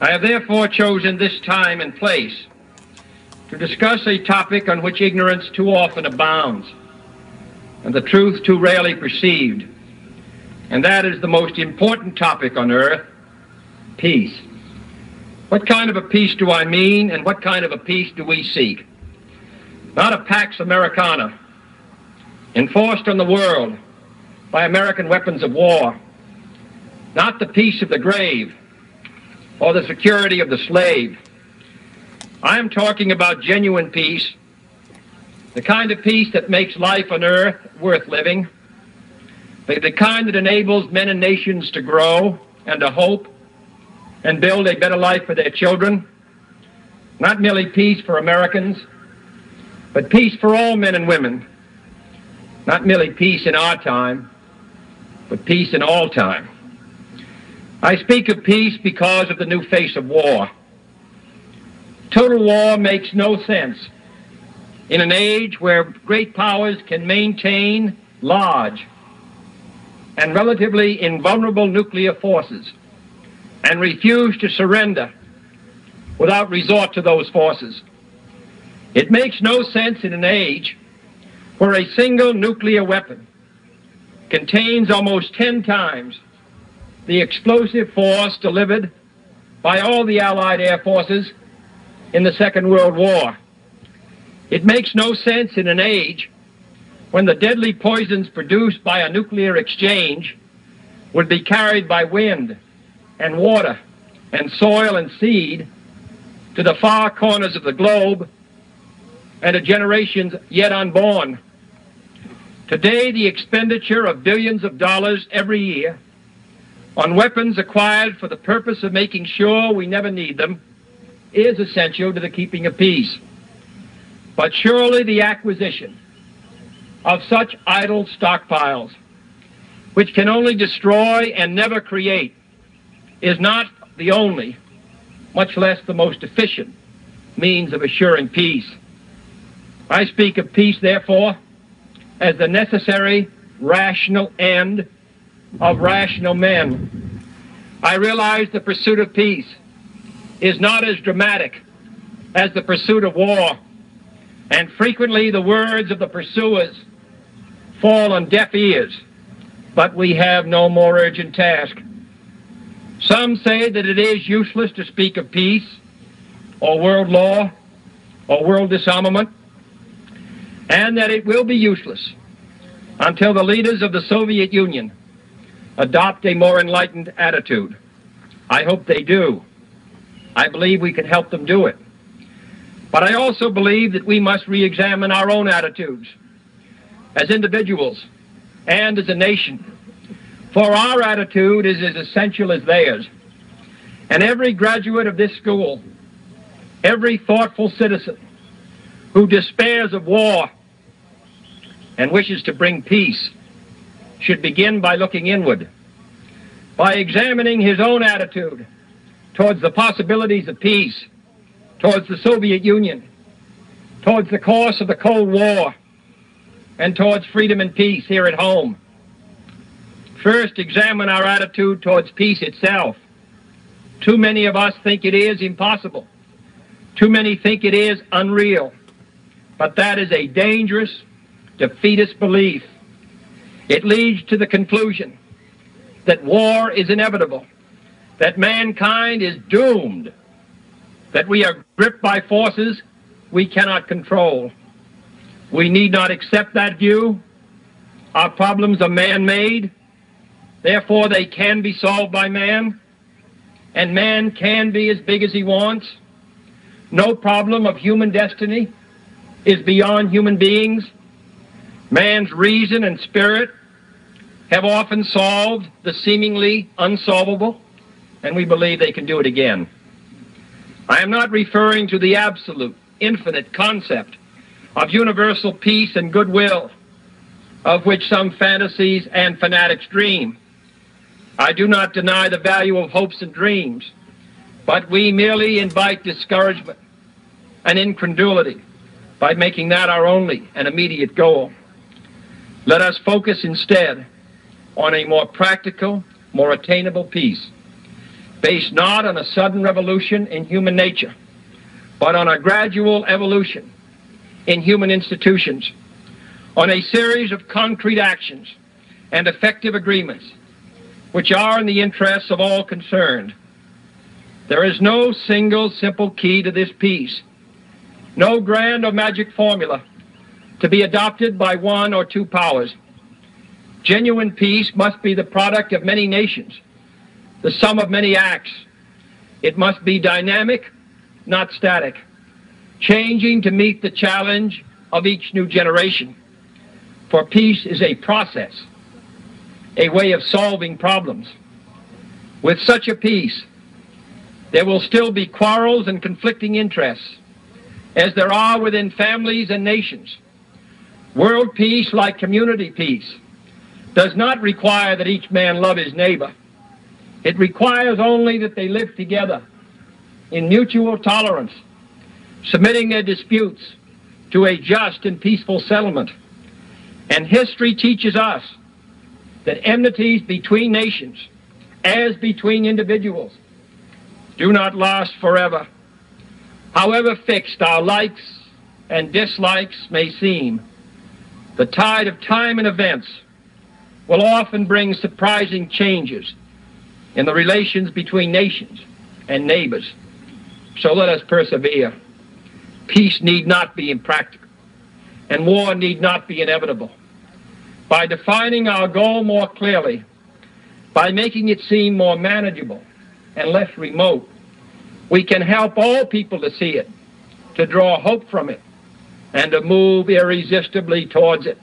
I have therefore chosen this time and place to discuss a topic on which ignorance too often abounds and the truth too rarely perceived, and that is the most important topic on earth: peace. What kind of a peace do I mean, and what kind of a peace do we seek? Not a Pax Americana enforced on the world by American weapons of war, not the peace of the grave or the security of the slave. I am talking about genuine peace, the kind of peace that makes life on earth worth living, the kind that enables men and nations to grow and to hope and build a better life for their children. Not merely peace for Americans, but peace for all men and women. Not merely peace in our time, but peace in all time. I speak of peace because of the new face of war. Total war makes no sense in an age where great powers can maintain large and relatively invulnerable nuclear forces and refuse to surrender without resort to those forces. It makes no sense in an age where a single nuclear weapon contains almost 10 times the explosive force delivered by all the Allied air forces in the Second World War. It makes no sense in an age when the deadly poisons produced by a nuclear exchange would be carried by wind and water and soil and seed to the far corners of the globe and to generations yet unborn. Today, the expenditure of billions of dollars every year on weapons acquired for the purpose of making sure we never need them is essential to the keeping of peace. But surely the acquisition of such idle stockpiles, which can only destroy and never create, is not the only, much less the most efficient, means of assuring peace. I speak of peace, therefore, as the necessary, rational end of rational men. I realize the pursuit of peace is not as dramatic as the pursuit of war, and frequently the words of the pursuers fall on deaf ears, but we have no more urgent task. Some say that it is useless to speak of peace or world law or world disarmament, and that it will be useless until the leaders of the Soviet Union adopt a more enlightened attitude. I hope they do. I believe we can help them do it. But I also believe that we must re-examine our own attitudes as individuals and as a nation, for our attitude is as essential as theirs. And every graduate of this school, every thoughtful citizen who despairs of war and wishes to bring peace should begin by looking inward, by examining his own attitude towards the possibilities of peace, towards the Soviet Union, towards the course of the Cold War, and towards freedom and peace here at home. First, examine our attitude towards peace itself. Too many of us think it is impossible. Too many think it is unreal. But that is a dangerous, defeatist belief. It leads to the conclusion that war is inevitable, that mankind is doomed, that we are gripped by forces we cannot control. We need not accept that view. Our problems are man-made, therefore they can be solved by man, and man can be as big as he wants. No problem of human destiny is beyond human beings. Man's reason and spirit have often solved the seemingly unsolvable, and we believe they can do it again. I am not referring to the absolute, infinite concept of universal peace and goodwill, of which some fantasies and fanatics dream. I do not deny the value of hopes and dreams, but we merely invite discouragement and incredulity by making that our only and immediate goal. Let us focus instead on a more practical, more attainable peace. based not on a sudden revolution in human nature, but on a gradual evolution in human institutions, on a series of concrete actions and effective agreements which are in the interests of all concerned. There is no single simple key to this peace, no grand or magic formula to be adopted by one or two powers. Genuine peace must be the product of many nations, the sum of many acts. It must be dynamic, not static, changing to meet the challenge of each new generation. For peace is a process, a way of solving problems. With such a peace, there will still be quarrels and conflicting interests, as there are within families and nations. World peace, like community peace, does not require that each man love his neighbor. It requires only that they live together in mutual tolerance, submitting their disputes to a just and peaceful settlement. And history teaches us that enmities between nations, as between individuals, do not last forever. However fixed our likes and dislikes may seem, the tide of time and events will often bring surprising changes in the relations between nations and neighbors. So let us persevere. Peace need not be impractical, and war need not be inevitable. By defining our goal more clearly, by making it seem more manageable and less remote, we can help all people to see it, to draw hope from it, and to move irresistibly towards it.